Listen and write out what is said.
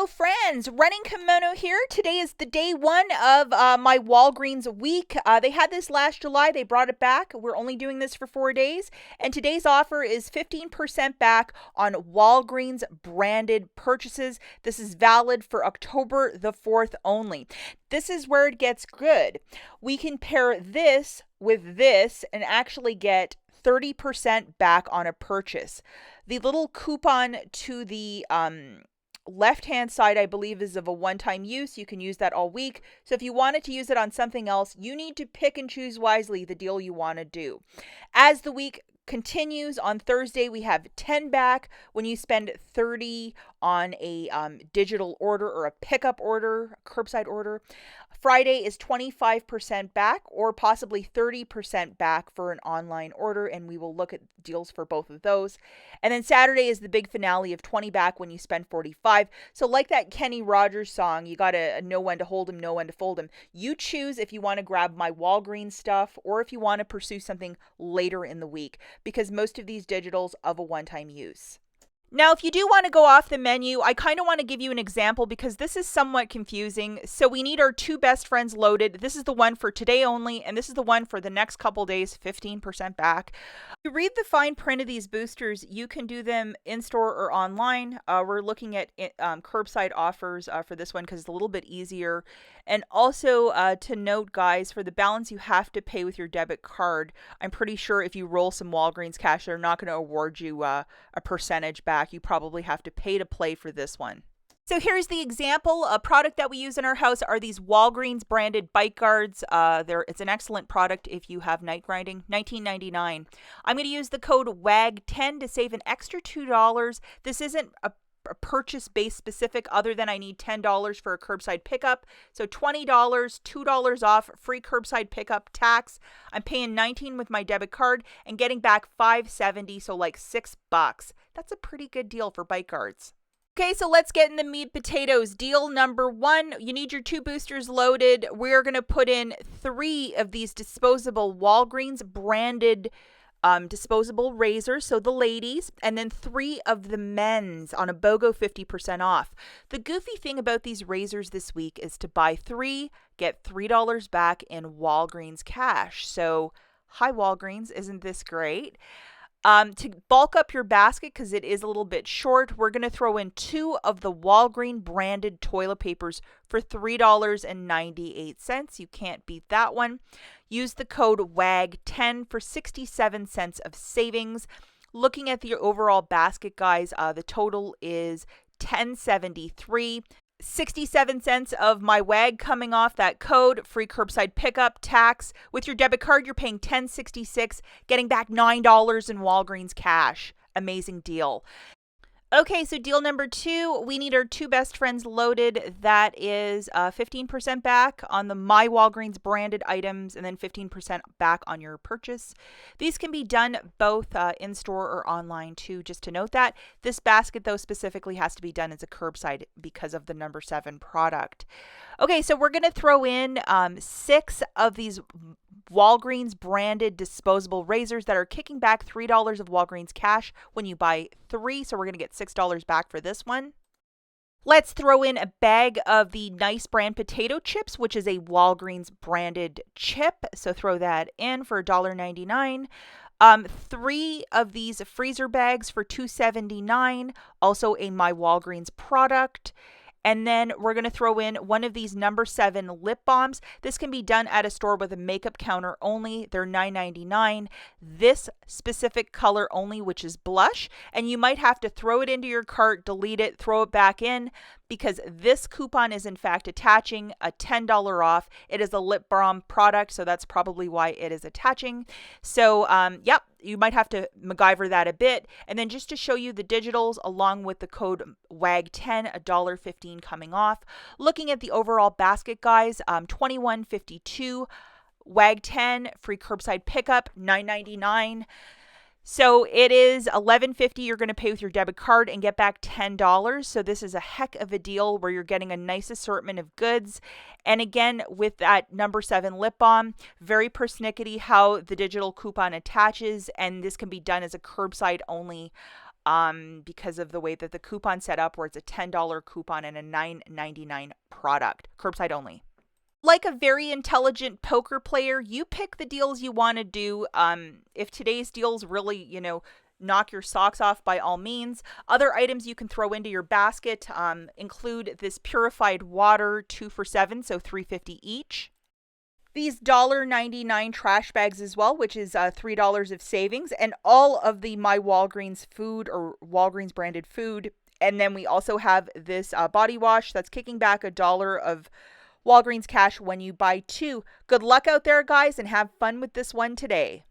Hello friends, Running Kimono here. Today is the day one of my Walgreens week. They had this last July, they brought it back. We're only doing this for 4 days. And today's offer is 15% back on Walgreens branded purchases. This is valid for October the 4th only. This is where it gets good. We can pair this with this and actually get 30% back on a purchase. The little coupon to the left-hand side, I believe, is of a one-time use. You can use that all week. So if you wanted to use it on something else, you need to pick and choose wisely the deal you want to do. As the week continues, on Thursday we have 10 back when you spend 30 on a digital order or a pickup order, a curbside order. Friday is 25% back or possibly 30% back for an online order, and we will look at deals for both of those. And then Saturday is the big finale of 20 back when you spend 45. So like that Kenny Rogers song, you got to know when to hold him, know when to fold him. You choose if you want to grab my Walgreens stuff or if you want to pursue something later in the week, because most of these digitals of a one-time use. Now, if you do want to go off the menu, I kind of want to give you an example because this is somewhat confusing. So we need our two best friends loaded. This is the one for today only, and this is the one for the next couple days, 15% back. If you read the fine print of these boosters, you can do them in-store or online. We're looking at curbside offers for this one because it's a little bit easier. And also to note, guys, for the balance you have to pay with your debit card, I'm pretty sure if you roll some Walgreens cash, they're not going to award you a percentage back. You probably have to pay to play for this one. So here's the example. A product that we use in our house are these Walgreens branded bike guards. It's an excellent product if you have night grinding. $19.99. I'm going to use the code WAG10 to save an extra $2. This isn't a purchase base specific other than I need $10 for a curbside pickup. So $20, $2 off, free curbside pickup, tax. I'm paying $19 with my debit card and getting back $5.70, so like $6. That's a pretty good deal for bike guards. Okay, so let's get in the meat potatoes. Deal number one, you need your two boosters loaded. We're going to put in 3 of these disposable Walgreens branded disposable razors, so the ladies, and then 3 of the men's on a BOGO 50% off. The goofy thing about these razors this week is to buy 3, get $3 back in Walgreens cash. So, hi Walgreens, isn't this great? To bulk up your basket, because it is a little bit short, we're going to throw in 2 of the Walgreens branded toilet papers for $3.98. You can't beat that one. Use the code WAG10 for 67 cents of savings. Looking at the overall basket, guys, the total is $10.73. 67 cents of my WAG coming off that code, free curbside pickup, tax. With your debit card, you're paying $10.66, getting back $9 in Walgreens cash. Amazing deal. Okay, so deal number 2, we need our 2 best friends loaded. That is 15% back on the My Walgreens branded items and then 15% back on your purchase. These can be done both in-store or online too, just to note that. This basket, though, specifically has to be done as a curbside because of the number 7 product. Okay, so we're going to throw in 6 of these Walgreens branded disposable razors that are kicking back $3 of Walgreens cash when you buy 3. So we're going to get $6 back for this one. Let's throw in a bag of the Nice brand potato chips, which is a Walgreens branded chip. So throw that in for $1.99. 3 of these freezer bags for $2.79, also a My Walgreens product. And then we're going to throw in 1 of these number 7 lip balms. This can be done at a store with a makeup counter only. They're $9.99. This specific color only, which is blush. And you might have to throw it into your cart, delete it, throw it back in, because this coupon is in fact attaching a $10 off. It is a lip balm product, so that's probably why it is attaching. So, yep, you might have to MacGyver that a bit. And then just to show you the digitals along with the code WAG10, $1.15 coming off. Looking at the overall basket, guys, $21.52, WAG10, free curbside pickup, $9.99. So it is $11.50 you're going to pay with your debit card and get back $10. So this is a heck of a deal where you're getting a nice assortment of goods. And again, with that number 7 lip balm, very persnickety how the digital coupon attaches, and this can be done as a curbside only because of the way that the coupon's set up, where it's a $10 coupon and a $9.99 product, curbside only. Like a very intelligent poker player, you pick the deals you want to do. If today's deals really, knock your socks off, by all means. Other items you can throw into your basket include this purified water 2 for $7, so $3.50 each. These $1.99 trash bags as well, which is $3 of savings, and all of the My Walgreens food or Walgreens branded food. And then we also have this body wash that's kicking back $1 of Walgreens cash when you buy 2. Good luck out there, guys, and have fun with this one today.